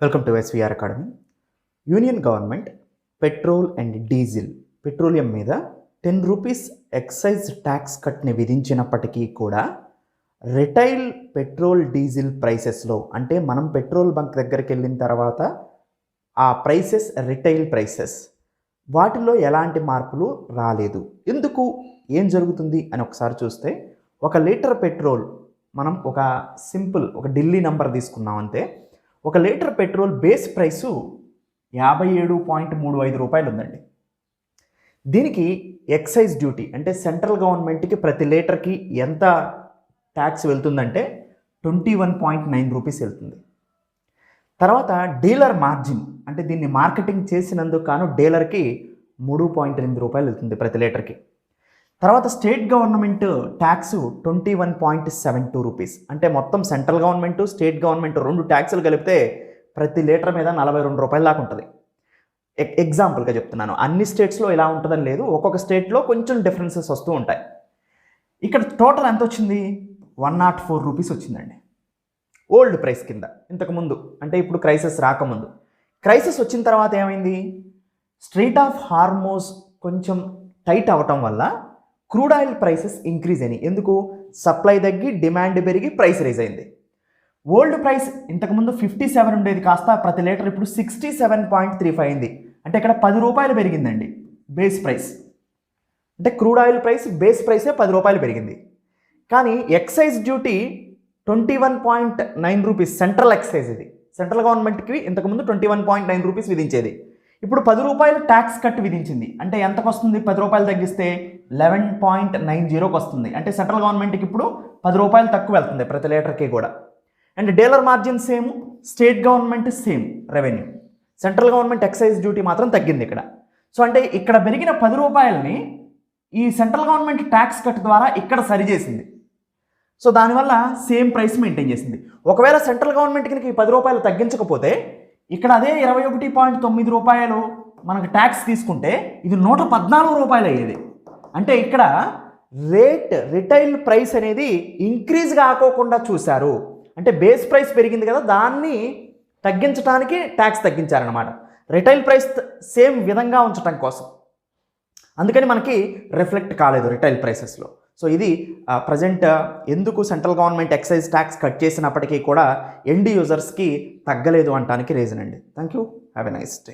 Welcome to SVR academy. Union government petrol and diesel petroleum మీద 10 rupees excise tax కట్ని విధించినప్పటికీ కూడా retail petrol diesel ప్రైసెస్లో, అంటే మనం petrol bunk దగ్గరికి వెళ్ళిన తర్వాత ఆ ప్రైసెస్ రిటైల్ ప్రైసెస్ వాటిలో ఎలాంటి మార్పులు రాలేదు. ఎందుకు, ఏం జరుగుతుంది అని ఒకసారి చూస్తే, 1 లీటర్ పెట్రోల్ మనం ఒక ఢిల్లీ నంబర్ తీసుకున్నాం అంతే. 1 లీటర్ పెట్రోల్ బేస్ ప్రైసు 57.35 రూపాయలు ఉందండి. దీనికి ఎక్సైజ్ డ్యూటీ అంటే సెంట్రల్ గవర్నమెంట్కి ప్రతి లీటర్కి ఎంత ట్యాక్స్ వెళ్తుందంటే 21.9 రూపీస్ వెళ్తుంది. తర్వాత డీలర్ మార్జిన్, అంటే దీన్ని మార్కెటింగ్ చేసినందుకు కాను డీలర్కి 3.8 రూపాయలు వెళ్తుంది ప్రతి లీటర్కి. తర్వాత స్టేట్ గవర్నమెంట్ ట్యాక్స్ 21.72 రూపీస్, అంటే మొత్తం సెంట్రల్ గవర్నమెంట్ స్టేట్ గవర్నమెంట్ 2 ట్యాక్సులు కలిపితే ప్రతి లీటర్ మీద 42 రూపాయల దాకా ఉంటుంది. ఎగ్జాంపుల్గా చెప్తున్నాను, అన్ని స్టేట్స్లో ఇలా ఉంటుందని లేదు, ఒక్కొక్క స్టేట్లో కొంచెం డిఫరెన్సెస్ వస్తూ ఉంటాయి. ఇక్కడ టోటల్ ఎంత వచ్చింది? 104 రూపీస్ వచ్చిందండి ఓల్డ్ ప్రైస్ కింద. ఇంతకుముందు అంటే ఇప్పుడు క్రైసిస్ రాకముందు. క్రైసిస్ వచ్చిన తర్వాత ఏమైంది? స్ట్రెయిట్ ఆఫ్ హార్మోజ్ కొంచెం టైట్ అవ్వటం వల్ల క్రూడ్ ఆయిల్ ప్రైసెస్ ఇంక్రీజ్ అయినాయి. ఎందుకు? సప్లై తగ్గి డిమాండ్ పెరిగి ప్రైస్ రైజ్ అయింది. ఓల్డ్ ప్రైస్ ఇంతకుముందు 57 ఉండేది కాస్త ప్రతి లీటర్ ఇప్పుడు 67.35 అయింది. అంటే ఇక్కడ 10 రూపాయలు పెరిగిందండి బేస్ ప్రైస్. అంటే క్రూడ్ ఆయిల్ ప్రైస్ బేస్ ప్రైసే 10 రూపాయలు పెరిగింది. కానీ excise duty 21.9 rupees central excise. ఇది సెంట్రల్ గవర్నమెంట్కి ఇంతకుముందు 21.9 రూపీస్ విధించేది. ఇప్పుడు 10 రూపాయలు ట్యాక్స్ కట్ విధించింది. అంటే ఎంతకు వస్తుంది? 10 రూపాయలు తగ్గిస్తే 11.90కి వస్తుంది. అంటే సెంట్రల్ గవర్నమెంట్కి ఇప్పుడు 10 రూపాయలు తక్కువ వెళ్తుంది ప్రతి లీటర్కి కూడా. And dealer margin same, state government same revenue. Central government excise duty మాత్రం తగ్గింది ఇక్కడ. సో అంటే ఇక్కడ పెరిగిన 10 రూపాయలని ఈ సెంట్రల్ గవర్నమెంట్ ట్యాక్స్ కట్ ద్వారా ఇక్కడ సరిచేసింది. సో దానివల్ల సేమ్ ప్రైస్ మెయింటైన్ చేసింది. ఒకవేళ సెంట్రల్ గవర్నమెంట్కి ఈ 10 రూపాయలు తగ్గించకపోతే ఇక్కడ అదే 21.9 రూపాయలు మనకు ట్యాక్స్ తీసుకుంటే ఇది 114 రూపాయలు అయ్యేది. అంటే ఇక్కడ రిటైల్ ప్రైస్ అనేది ఇంక్రీజ్ కాకోకుండా చూశారు. అంటే బేస్ ప్రైస్ పెరిగింది కదా, దాన్ని తగ్గించడానికి ట్యాక్స్ తగ్గించారనమాట, రిటైల్ ప్రైస్ సేమ్ విధంగా ఉంచడం కోసం. అందుకని మనకి రిఫ్లెక్ట్ కాలేదు రిటైల్ ప్రైసెస్లో. సో ఇది ప్రజెంట్ ఎందుకు central government excise tax cut చేసినప్పటికీ కూడా ఎండ్ యూజర్స్కి తగ్గలేదు అనడానికి రీజన్ అండి. Thank you, have a nice day.